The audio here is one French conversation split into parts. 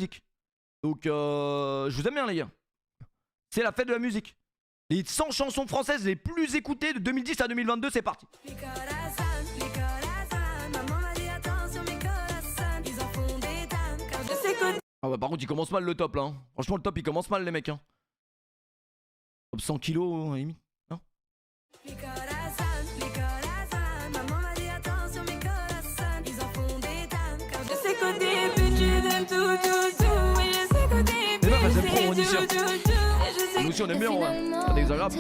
musique. Donc je vous aime bien les gars. C'est la fête de la musique. Les 100 chansons françaises les plus écoutées de 2010 à 2022, c'est parti. Ah bah par contre il commence mal le top là. Hein. Franchement le top il commence mal les mecs. Hein. Top 100 kilos, limite. Non. Les meufs elles aiment trop mon t-shirt. Nous aussi on aime bien ouais. C'est pas désagréable.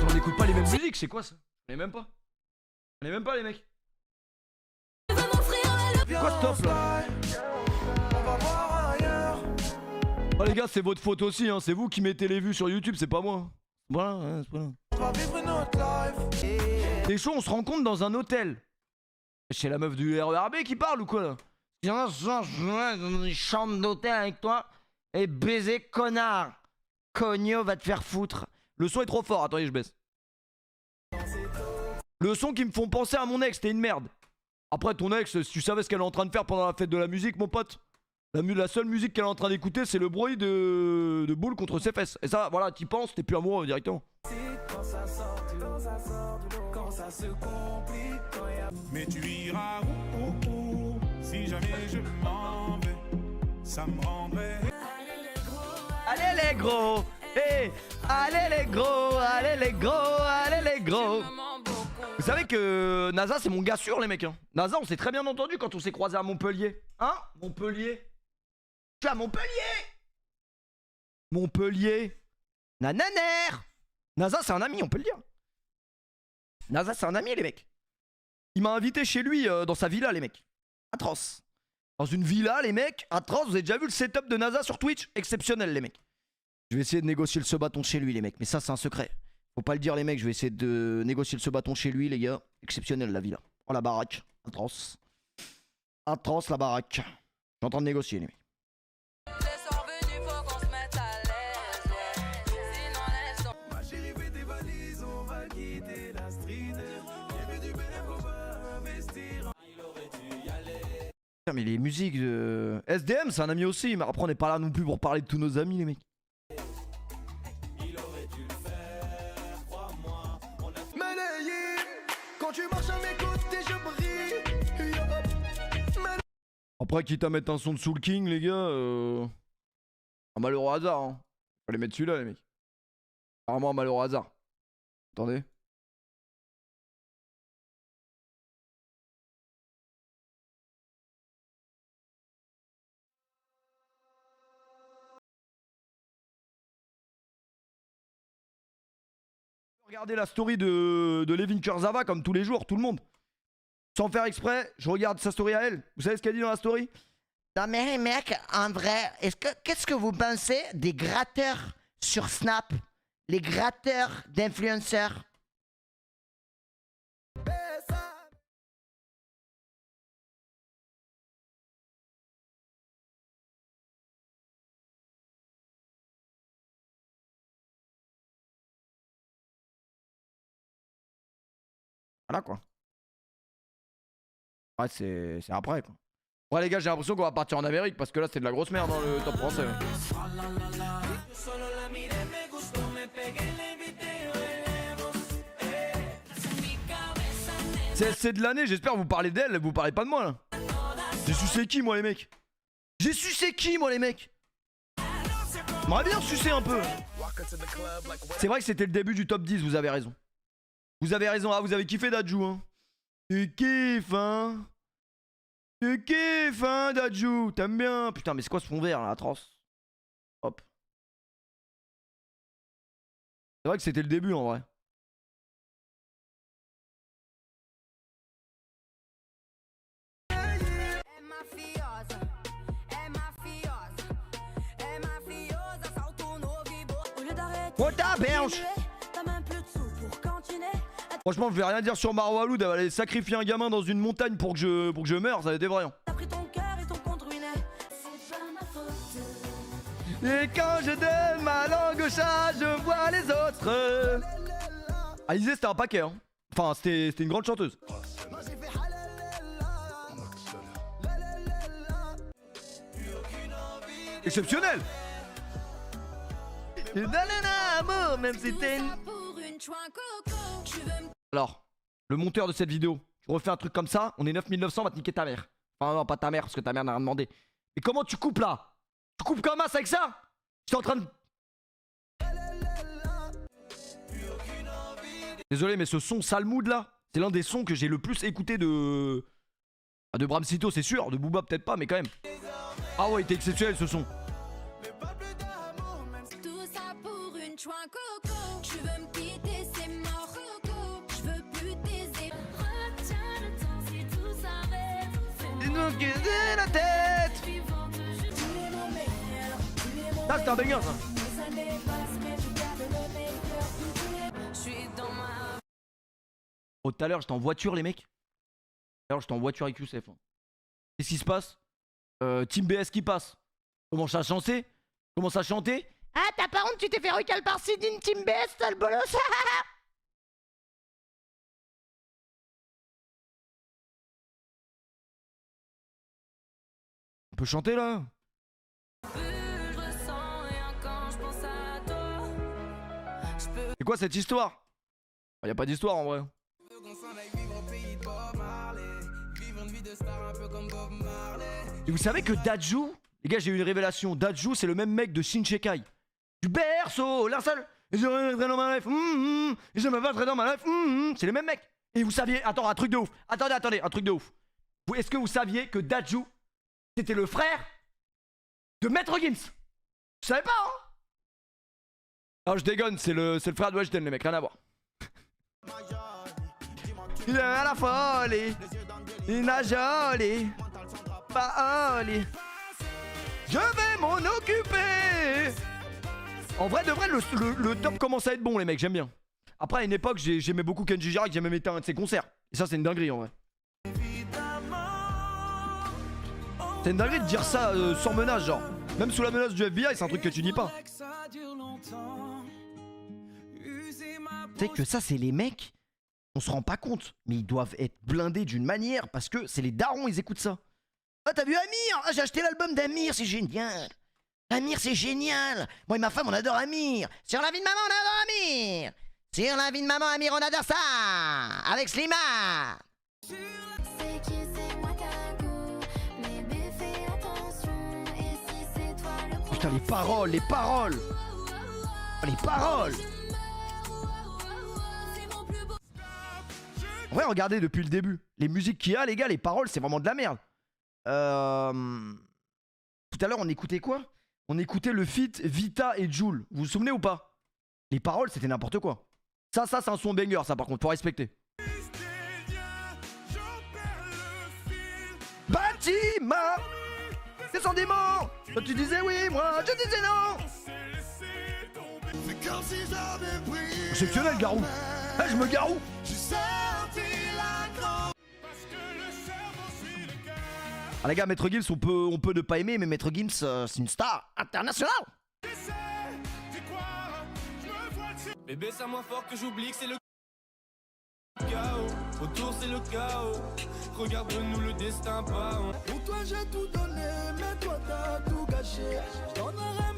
On n'écoute pas les mêmes musiques, c'est quoi ça? On est même pas. On est même pas les mecs. C'est quoi ce top là? Oh les gars c'est votre faute aussi hein. C'est vous qui mettez les vues sur YouTube, c'est pas moi. Voilà, hein, c'est pas là. C'est chaud, on se rencontre dans un hôtel. C'est la meuf du RERB qui parle ou quoi là? Viens, je dans une chambre d'hôtel avec toi et baiser connard. Cogno va te faire foutre. Le son est trop fort, attendez je baisse. Le son qui me font penser à mon ex, c'était une merde. Après ton ex, si tu savais ce qu'elle est en train de faire pendant la fête de la musique mon pote. La seule musique qu'elle est en train d'écouter c'est le bruit de boule contre ses fesses. Et ça voilà, t'y penses, t'es plus amoureux directement. Mais tu iras où si jamais je m'en vais, ça me rendrait. Allez les gros, hey, allez les gros, allez les gros, allez les gros. Vous savez que NASA c'est mon gars sûr les mecs hein. NASA on s'est très bien entendu quand on s'est croisé à Montpellier. Hein Montpellier. Tu es à Montpellier. Montpellier. Nananer. NASA c'est un ami on peut le dire. NASA c'est un ami les mecs. Il m'a invité chez lui dans sa villa les mecs. Atroce. Dans une villa les mecs. Atroce. Vous avez déjà vu le setup de NASA sur Twitch? Exceptionnel les mecs. Je vais essayer de négocier le ce-bâton chez lui les mecs. Mais ça c'est un secret. Faut pas le dire les mecs, je vais essayer de négocier le ce-bâton chez lui les gars. Exceptionnel la villa. Oh la baraque. Atroce. Atroce la baraque. Je suis en train de négocier les mecs. Mais les musiques de SDM c'est un ami aussi. Mais après on n'est pas là non plus pour parler de tous nos amis les mecs. Après quitte à mettre un son de Soul King les gars un malheureux hasard hein. Fallait mettre celui-là les mecs. Vraiment un malheureux hasard. Attendez. Regardez la story de Levin Kurzava comme tous les jours, tout le monde. Sans faire exprès, je regarde sa story à elle. Vous savez ce qu'elle dit dans la story? Non mais les mecs, en vrai, qu'est-ce que vous pensez des gratteurs sur Snap? Les gratteurs d'influenceurs? Voilà quoi. Ouais, c'est après quoi. Ouais les gars, j'ai l'impression qu'on va partir en Amérique parce que là c'est de la grosse merde dans le top français. C'est de l'année, j'espère que vous parlez d'elle, vous parlez pas de moi là. J'ai sucé qui moi les mecs? J'ai sucé qui moi les mecs? J'aimerais bien sucer un peu. C'est vrai que c'était le début du top 10, vous avez raison. Vous avez raison, ah vous avez kiffé Dadju hein. Tu kiffes hein. Tu kiffes hein Dadju. T'aimes bien. Putain mais c'est quoi ce fond vert là, atroce. Hop. C'est vrai que c'était le début en vrai. Oh ta berge. Franchement, je vais rien dire sur Marwaloud, elle va aller sacrifier un gamin dans une montagne pour que je meure, ça va être effrayant. Et quand je donne ma langue au chat, je vois les autres. Alizé, c'était un paquet, hein. Enfin, c'était une grande chanteuse. Exceptionnel. Même si t'es une... Alors, le monteur de cette vidéo, tu refais un truc comme ça, on est 9900, on va te niquer ta mère. Enfin non, pas ta mère, parce que ta mère n'a rien demandé. Mais comment tu coupes là? Tu coupes comme as avec ça? J'étais en train de... Désolé, mais ce son Salmoud là, c'est l'un des sons que j'ai le plus écouté de... Ah, de Bramsito, c'est sûr, de Booba peut-être pas, mais quand même. Ah ouais, il était exceptionnel ce son. La tête. Ah, c'est un banger ça. Oh, tout à l'heure j'étais en voiture les mecs. Tout à l'heure j'étais en voiture avec Youssef. Qu'est-ce qui se passe? Team BS qui passe. Commence à chanter. Commence à chanter. Ah, t'as pas honte, tu t'es fait recal par Sidine Team BS, t'as le bolos. On peut chanter là? C'est quoi cette histoire? Y a pas d'histoire en vrai. Et vous savez que Dadju, les gars, j'ai eu une révélation. Dadju, c'est le même mec de Shinsekai. Du berceau, la seule. Et je me mettrai dans ma life. Et je me mettrai dans ma life. C'est les mêmes mecs. Et vous saviez, attends, un truc de ouf. Attendez, un truc de ouf. Est-ce que vous saviez que Dadju, c'était le frère de Maître Gims? Je savais pas, hein? Alors je dégonne, c'est le frère de Weshden, les mecs, rien à voir. Il est à la folie, il a joli, pas oli. Je vais m'en occuper. En vrai de vrai, le top commence à être bon, les mecs, j'aime bien. Après, à une époque, j'aimais beaucoup Kenji Girac, j'ai même été à un de ses concerts. Et ça, c'est une dinguerie en vrai. C'est une dinguerie de dire ça sans menace, genre. Même sous la menace du FBI, c'est un truc que tu dis pas. Tu sais que ça, c'est les mecs, on se rend pas compte, mais ils doivent être blindés d'une manière parce que c'est les darons, ils écoutent ça. Ah, t'as vu Amir? Ah, j'ai acheté l'album d'Amir, c'est génial. Amir, c'est génial. Moi et ma femme, on adore Amir. Sur la vie de maman, on adore Amir. Sur la vie de maman, Amir, on adore ça. Avec Slimane. Putain, les paroles, les paroles. Oh, les paroles. En vrai, regardez depuis le début. Les musiques qu'il y a, les gars, les paroles, c'est vraiment de la merde. Tout à l'heure, on écoutait quoi? On écoutait le feat Vita et Jul. Vous vous souvenez ou pas? Les paroles, c'était n'importe quoi. Ça, c'est un son banger, ça, par contre, faut respecter. Bâtiment, c'est son démon. Toi, tu disais oui, moi, je disais non. Exceptionnel, Garou. Ah, je me garou. Ah les gars, Maître Gims, on peut ne pas aimer, mais Maître Gims, c'est une star internationale. Bébé, c'est moins fort que j'oublie que c'est le chaos. Autour, c'est le chaos. Regarde-nous le destin pas. Pour toi, j'ai tout donné, mais toi, t'as tout gâché.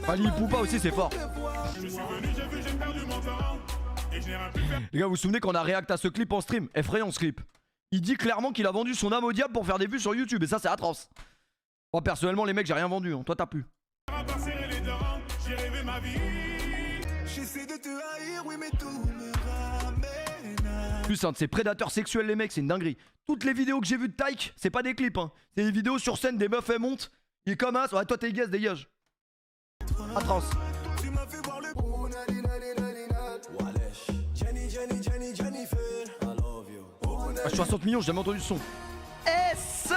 Ali Poupa aussi, c'est fort. Je suis venu, j'ai vu, j'ai perdu mon temps. Et je n'ai rien pu faire. Les gars, vous vous souvenez qu'on a réact à ce clip en stream? Effrayant ce clip. Il dit clairement qu'il a vendu son âme au diable pour faire des vues sur YouTube. Et ça, c'est atroce. Moi, personnellement, les mecs, j'ai rien vendu. Hein. Toi, t'as pu. Plus, un de ces prédateurs sexuels, les mecs, c'est une dinguerie. Toutes les vidéos que j'ai vues de Tyke, c'est pas des clips. Hein. C'est des vidéos sur scène, des meufs, elles montent. Il est comme un. Ouais, toi, t'es gaz, dégage. Atroce. Ah, 60 millions, j'ai jamais entendu ce son. SOS,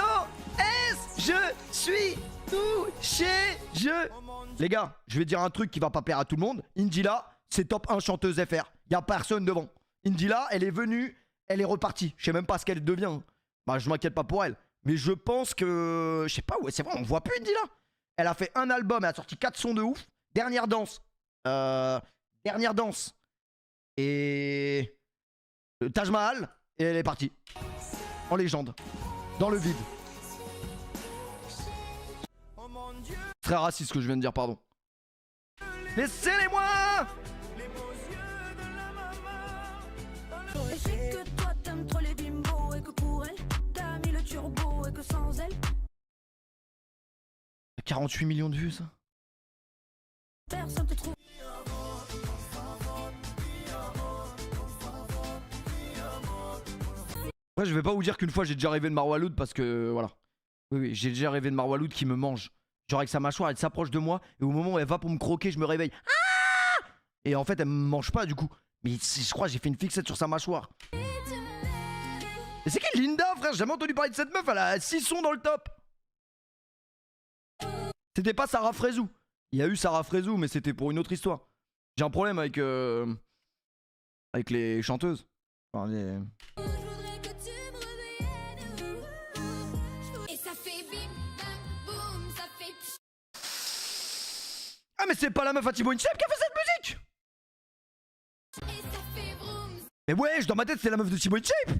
je suis touché, Les gars, je vais dire un truc qui va pas plaire à tout le monde. Indila, c'est top 1 chanteuse FR. Y'a personne devant. Indila, elle est venue, elle est repartie. Je sais même pas ce qu'elle devient. Bah, je m'inquiète pas pour elle. Mais je pense que... Je sais pas, ouais, c'est vrai, on voit plus Indila. Elle a fait un album, elle a sorti 4 sons de ouf. Dernière danse. Dernière danse. Et... Le Taj Mahal, et elle est partie. En légende. Dans le vide. Très raciste ce que je viens de dire, pardon. Laissez-les-moi. Je sais que toi t'aimes trop les bimbos et que pour elle t'as mis le turbo et que sans elle 48 millions de vues ça. personne te trouve. Après je vais pas vous dire qu'une fois j'ai déjà rêvé de Marwaloud parce que voilà. Oui, j'ai déjà rêvé de Marwaloud qui me mange. Genre avec sa mâchoire elle s'approche de moi et au moment où elle va pour me croquer je me réveille. Ah et en fait elle me mange pas du coup. Mais je crois que j'ai fait une fixette sur sa mâchoire. Mais c'est qui Linda frère? J'ai jamais entendu parler de cette meuf, elle a 6 sons dans le top. C'était pas Sarah Frézou. Il y a eu Sarah Frézou mais c'était pour une autre histoire. J'ai un problème avec les chanteuses. Enfin, les... Ah mais c'est pas la meuf à Thibaut InShape qui a fait cette musique. Mais ouais, dans ma tête c'est la meuf de Thibaut InShape.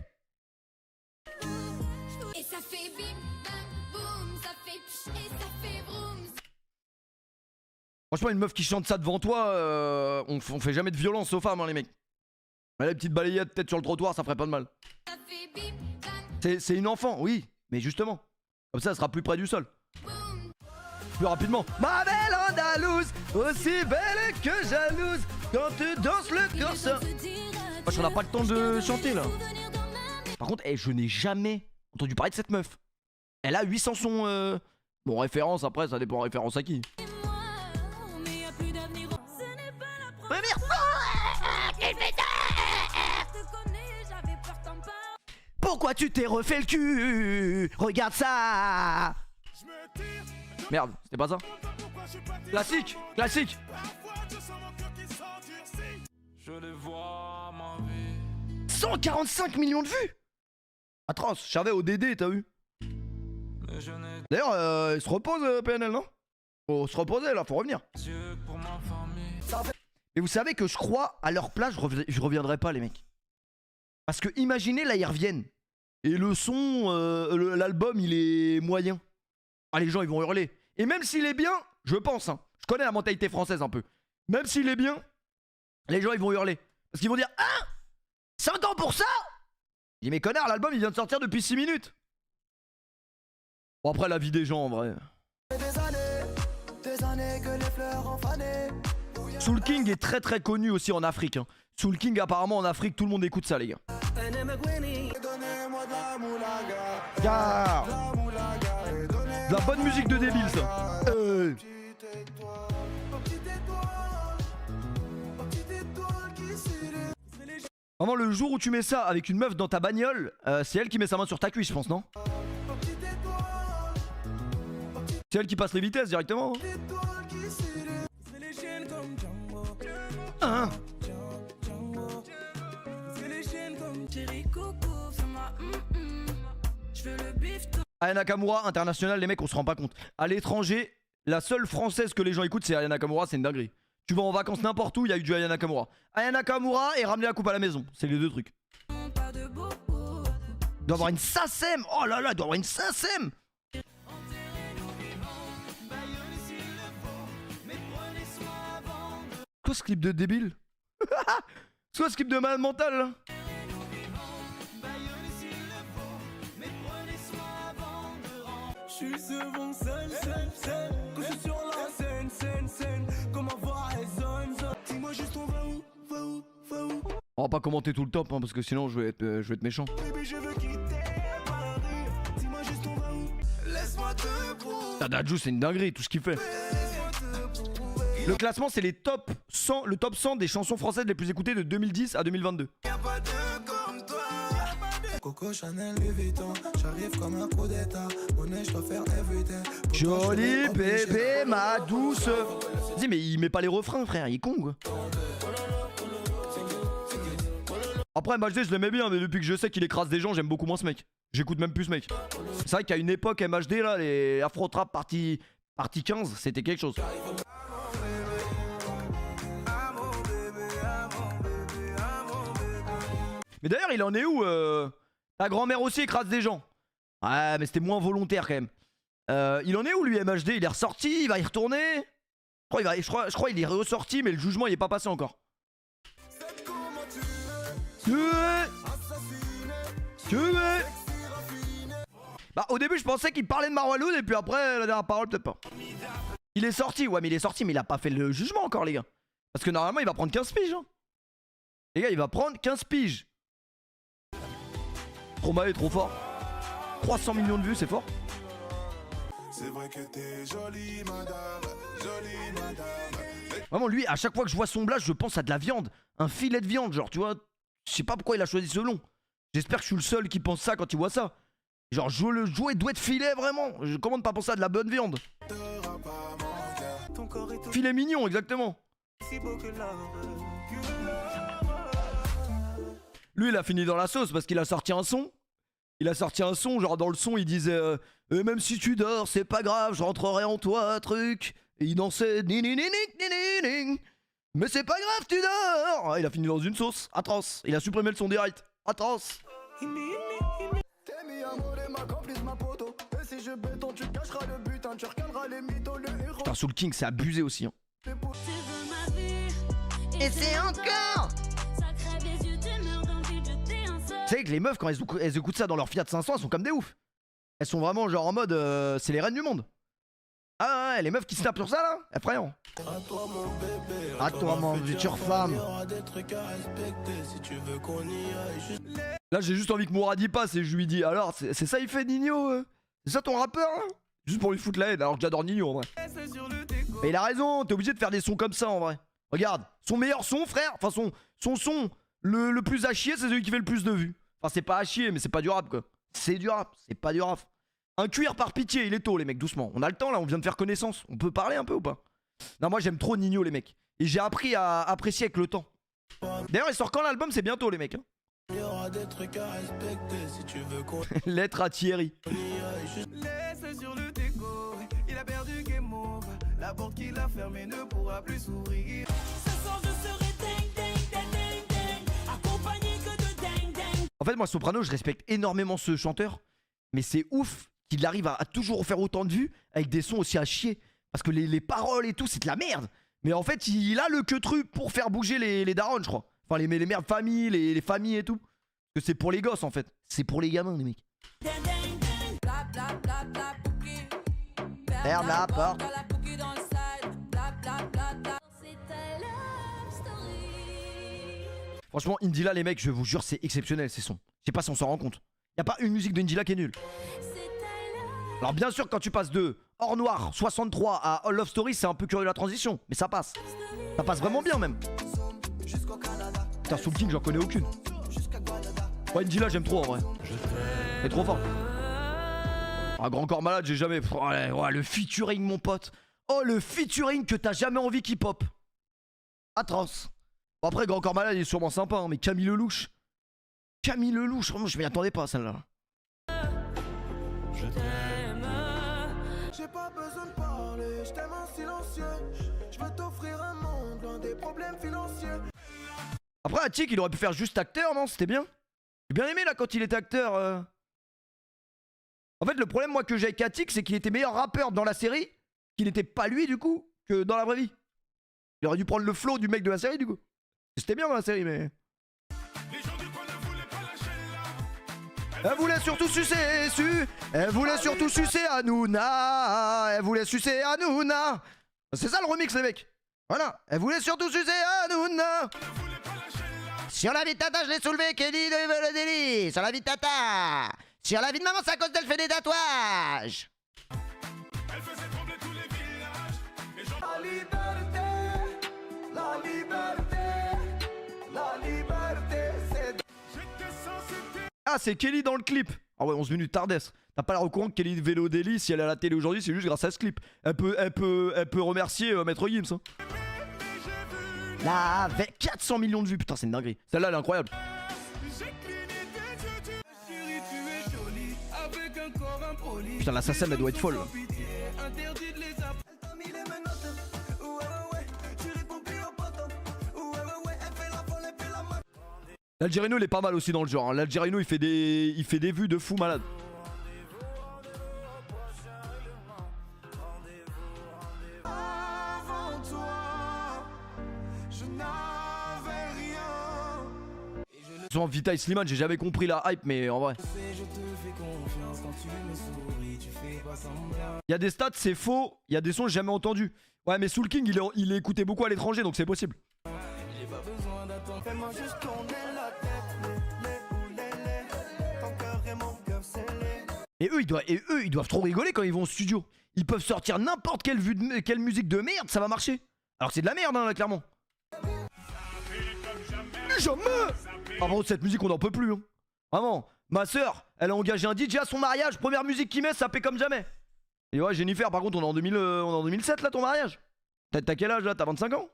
Franchement une meuf qui chante ça devant toi, on fait jamais de violence aux femmes hein, les mecs. Mais la petite balayette peut-être sur le trottoir ça ferait pas de mal. C'est une enfant, oui, mais justement. Comme ça elle sera plus près du sol. Plus rapidement. Ma belle Andalouse, aussi belle que jalouse, quand tu danses le corps. Moi, on n'a pas le temps de chanter là. Par contre, je n'ai jamais entendu parler de cette meuf. Elle a 800 sons. Bon, référence après, ça dépend référence à qui. Pourquoi tu t'es refait le cul? Regarde ça. Merde, c'était pas ça. Classique, classique. Je les vois, ma vie. 145 millions de vues. Atroce, je savais au DD, t'as vu. D'ailleurs, il se repose PNL, non? Faut se reposer là, faut revenir. Et vous savez que je crois, à leur place, je reviendrai pas les mecs. Parce que imaginez là, ils reviennent. Et le son, l'album, il est moyen. Ah, les gens, ils vont hurler. Et même s'il est bien, je pense, hein, je connais la mentalité française un peu. Même s'il est bien, les gens ils vont hurler. Parce qu'ils vont dire ah 5 ans pour ça. Je dis mais connard, l'album il vient de sortir depuis 6 minutes. Bon après la vie des gens en vrai. Soul King est très très connu aussi en Afrique hein. Soul King apparemment en Afrique tout le monde écoute ça les gars. Car de la bonne musique de débile ça. Vraiment le jour où tu mets ça avec une meuf dans ta bagnole, c'est elle qui met sa main sur ta cuisse je pense non? C'est elle qui passe les vitesses directement. Hein? Aya Nakamura, international, les mecs, on se rend pas compte. À l'étranger, la seule française que les gens écoutent, c'est Aya Nakamura, c'est une dinguerie. Tu vas en vacances n'importe où, il y a eu du Aya Nakamura. Aya Nakamura et ramener la coupe à la maison, c'est les deux trucs. Il doit avoir une SACEM. Oh là là, il doit avoir une SACEM. Quoi ce clip de débile? C'est quoi ce clip de malade mental là? Je suis souvent seul, quand je suis sur la scène, comment voir les zones. Dis-moi juste on va où, va où. On va pas commenter tout le top hein, parce que sinon je vais être méchant. Baby, je veux quitter Paris. Dis-moi juste on va où. Laisse-moi te prouver. Dadju c'est une dinguerie tout ce qu'il fait. Le classement c'est les top 100, le top 100 des chansons françaises les plus écoutées de 2010 à 2022. Coco Chanel, Louis Vuitton, j'arrive comme un coup d'état. Monnaie, je dois faire everyday. Joli bébé, ma douce. Vas-y, mais il met pas les refrains, frère, il est con quoi. Après, MHD, je l'aimais bien, mais depuis que je sais qu'il écrase des gens, j'aime beaucoup moins ce mec. J'écoute même plus ce mec. C'est vrai qu'à une époque, MHD, là, les Afro Trap partie 15, c'était quelque chose. Mais d'ailleurs, il en est où ta grand-mère aussi écrase des gens. Ouais, mais c'était moins volontaire quand même. Il en est où lui, MHD? Il est ressorti? Il va y retourner? Je crois qu'il est ressorti, mais le jugement il est pas passé encore. Bah au début je pensais qu'il parlait de Marwaloud et puis après la dernière parole peut-être pas. Il est sorti, ouais mais il est sorti mais il a pas fait le jugement encore les gars. Parce que normalement il va prendre 15 piges hein. Les gars il va prendre 15 piges. Stromae est trop fort. 300 millions de vues c'est fort. C'est vrai que t'es jolie madame, jolie madame. Vraiment lui à chaque fois que je vois son blast je pense à de la viande. Un filet de viande genre tu vois. Je sais pas pourquoi il a choisi ce nom. J'espère que je suis le seul qui pense ça quand il voit ça. Genre jouer doigt de filet vraiment. Comment ne pas penser à de la bonne viande. Filet mignon exactement. Lui il a fini dans la sauce parce qu'il a sorti un son. Il a sorti un son genre dans le son il disait même si tu dors c'est pas grave je rentrerai en toi truc. Et il dansait mais c'est pas grave tu dors. Il a fini dans une sauce atroce. Il a supprimé le son direct atroce. Putain Soul King c'est abusé aussi hein. Et c'est encore. Tu sais que les meufs quand elles écoutent ça dans leur Fiat 500 elles sont comme des oufs. Elles sont vraiment genre en mode c'est les reines du monde. Ah ouais les meufs qui se tapent sur ça là effrayant. À toi mon future femme. Là j'ai juste envie que Mourad y passe et je lui dis alors c'est ça il fait Nino c'est ça ton rappeur hein. Juste pour lui foutre la haine alors que j'adore Nino en vrai. Mais il a raison t'es obligé de faire des sons comme ça en vrai. Regarde son meilleur son frère. Enfin son son le plus à chier c'est celui qui fait le plus de vues. Enfin c'est pas à chier mais c'est pas du rap quoi. C'est du rap c'est pas du rap. Un cuir par pitié il est tôt les mecs doucement. On a le temps là on vient de faire connaissance. On peut parler un peu ou pas? Non moi j'aime trop Nino les mecs. Et j'ai appris à apprécier avec le temps. D'ailleurs il sort quand l'album? C'est bientôt les mecs hein. Il y aura des trucs à respecter si tu veux qu'on... Lettre à Thierry. Laisse sur le déco, il a perdu game over. La porte qu'il a fermée ne pourra plus s'ouvrir. Ce soir je serai ding ding ding ding ding, accompagné que de ding ding. En fait moi Soprano je respecte énormément ce chanteur. Mais c'est ouf qu'il arrive à toujours faire autant de vues avec des sons aussi à chier. Parce que les paroles et tout c'est de la merde. Mais en fait il a le queutru pour faire bouger les darons je crois. Enfin les mères familles, les familles et tout. Parce que c'est pour les gosses en fait. C'est pour les gamins les mecs. Ferme la porte. Franchement Indila les mecs je vous jure c'est exceptionnel ces sons. Je sais pas si on s'en rend compte. Y'a pas une musique de Indila qui est nulle. Alors bien sûr quand tu passes de Hors Noir 63 à All Love Story c'est un peu curieux la transition. Mais ça passe. Ça passe vraiment bien même. Putain Soul King j'en connais aucune. Ouais Indila j'aime trop en vrai. Il est trop fort. Ah Grand Corps Malade j'ai jamais... Ouais, le featuring mon pote. Oh le featuring que t'as jamais envie qu'il pop. Atroce. Bon, après Grand Corps Malade il est sûrement sympa hein, mais Camille Lelouch. Camille Lelouch, vraiment je m'y attendais pas celle-là. Je t'aime. J'ai pas besoin de parler, je t'aime en silencieux. Je veux t'offrir un monde loin des problèmes financiers. Après Attic il aurait pu faire juste acteur non? C'était bien. J'ai bien aimé là quand il était acteur. En fait le problème moi que j'ai avec Attic c'est qu'il était meilleur rappeur dans la série. Qu'il n'était pas lui du coup que dans la vraie vie. Il aurait dû prendre le flow du mec de la série du coup. C'était bien dans la série mais... Elle voulait surtout sucer, elle voulait surtout sucer Hanouna, elle voulait sucer Hanouna. C'est ça le remix les mecs. Voilà, elle voulait surtout sucer Hanouna. Sur la vie de tata je l'ai soulevé, Kelly de le délit. Sur la vie de tata. Sur la vie de maman c'est à cause d'elle fait des tatouages. Elle faisait trembler tous les villages. La liberté, la liberté, la liberté c'est... Ah c'est Kelly dans le clip. Ah ouais 11 minutes tardesse. T'as pas l'air au courant que Kelly Vélo Daily si elle est à la télé aujourd'hui c'est juste grâce à ce clip. Elle peut remercier Maître Gims hein. Là avec 400 millions de vues. Putain c'est une dinguerie. Celle-là elle est incroyable. Putain l'assassin elle doit être folle. L'Algerino il est pas mal aussi dans le genre. Hein. L'Algerino il fait des vues de fou malade. Avant toi, je n'avais rien. Sans Vita et Slimane, j'ai jamais compris la hype, mais en vrai. Il y a des stats, c'est faux. Il y a des sons, j'ai jamais entendu. Ouais, mais Soul King, il est écouté beaucoup à l'étranger, donc c'est possible. J'ai pas besoin d'attendre, fais-moi juste tourner la tête. Ton cœur et mon cœur scellé. Et eux, ils doivent trop rigoler quand ils vont au studio. Ils peuvent sortir n'importe quelle musique de merde, ça va marcher. Alors que c'est de la merde, hein, là, clairement. Jamais. Ah bon, cette musique, on n'en peut plus. Hein. Vraiment, ma soeur, elle a engagé un DJ à son mariage. Première musique qu'il met, ça paie comme jamais. Et ouais, Jennifer, par contre, on est en 2007, là, ton mariage. T'as quel âge, là? T'as 25 ans?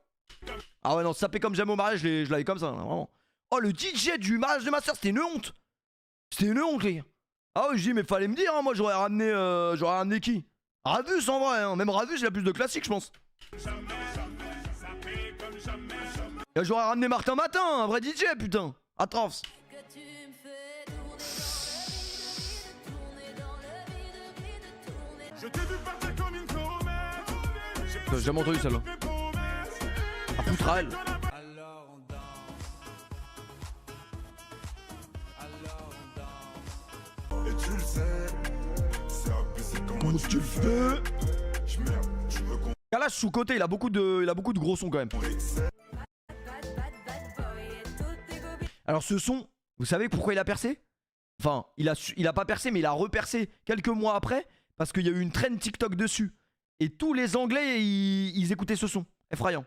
Ah ouais, non, ça paie comme jamais au mariage, je l'avais comme ça, là, vraiment. Oh, le DJ du mariage de ma soeur, c'était une honte. C'était une honte, les gars. Ah ouais, je dis, mais fallait me dire, hein, moi, j'aurais ramené qui? Ravus, en vrai, hein. Même Ravus, il a plus de classiques, je pense. J'aurais ramené Martin Matin, un vrai DJ, putain. Atroce. Je t'ai vu partir comme une comète. J'ai jamais entendu celle-là. À Poutrael. Alors on danse. Et tu le sais, c'est abusé comment tu le fais. J'merde, tu veux qu'on Kalash sous-côté, il a beaucoup de gros sons quand même. Alors ce son, vous savez pourquoi il a percé? Enfin, il a pas percé, mais il a repercé quelques mois après parce qu'il y a eu une trend TikTok dessus. Et tous les Anglais, ils écoutaient ce son. Effrayant.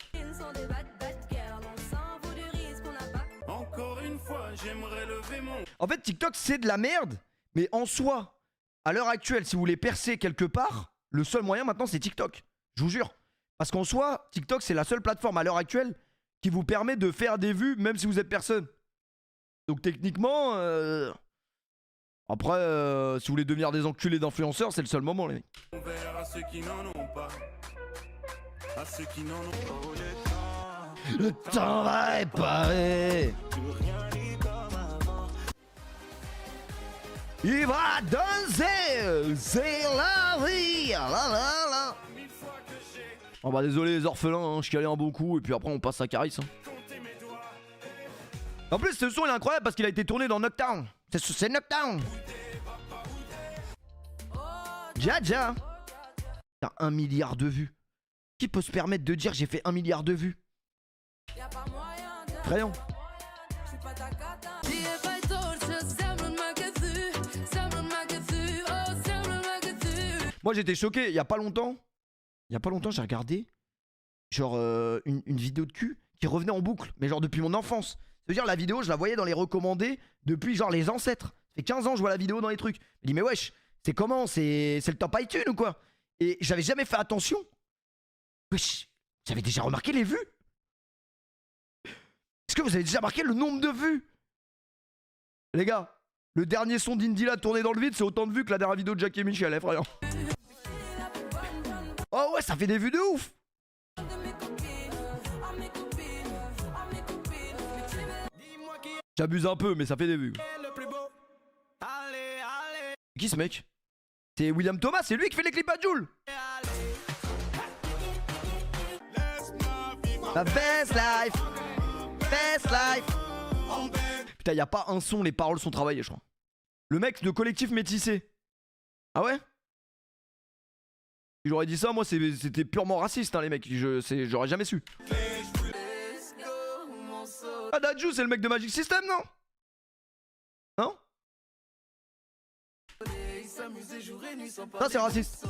encore une fois, j'aimerais lever mon. En fait, TikTok, c'est de la merde. Mais en soi, à l'heure actuelle, si vous voulez percer quelque part, le seul moyen maintenant, c'est TikTok. Je vous jure. Parce qu'en soi, TikTok, c'est la seule plateforme à l'heure actuelle qui vous permet de faire des vues même si vous êtes personne. Donc techniquement, après, si vous voulez devenir des enculés d'influenceurs, c'est le seul moment, les mecs. On verra ceux qui n'en ont pas. À ceux qui n'en ont pas. Oh, Le temps va réparer. Il va danser, c'est la vie. La, la, la. Oh bah désolé les orphelins, hein, je calais un bon coup et puis après on passe à Caris. Hein. En plus ce son il est incroyable parce qu'il a été tourné dans Knockdown. C'est Knockdown. Jaja. T'as 1 milliard de vues. Qui peut se permettre de dire j'ai fait 1 milliard de vues? Crayon. Moi j'étais choqué, il y a pas longtemps, j'ai regardé genre une vidéo de cul qui revenait en boucle, mais genre depuis mon enfance. C'est-à-dire la vidéo, je la voyais dans les recommandés depuis genre les ancêtres. Ça fait 15 ans je vois la vidéo dans les trucs. Je me dis mais wesh, c'est comment? C'est le top iTunes ou quoi? Et j'avais jamais fait attention. Wesh, j'avais déjà remarqué les vues. Est-ce que vous avez déjà remarqué le nombre de vues? Les gars, le dernier son d'Indila tourné dans le vide, c'est autant de vues que la dernière vidéo de Jackie et Michel, effrayant. Oh ouais, ça fait des vues de ouf. J'abuse un peu, mais ça fait des vues. Qui ce mec? C'est William Thomas, c'est lui qui fait les clips à Jul. La best life. Best life. Putain, y a pas un son, les paroles sont travaillées, je crois. Le mec de Collectif Métissé. Ah ouais? Si j'aurais dit ça, moi c'était purement raciste, hein, les mecs. J'aurais jamais su. Ah, Dadju, c'est le mec de Magic System, non? Non? Ça, c'est raciste.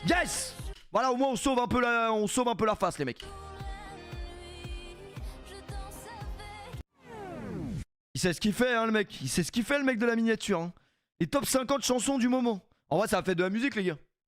Yes! Voilà, au moins on sauve un peu la face, les mecs. Il sait ce qu'il fait, hein, le mec. Il sait ce qu'il fait, le mec de la miniature. Hein. Les top 50 chansons du moment. En vrai, ça a fait de la musique, les gars.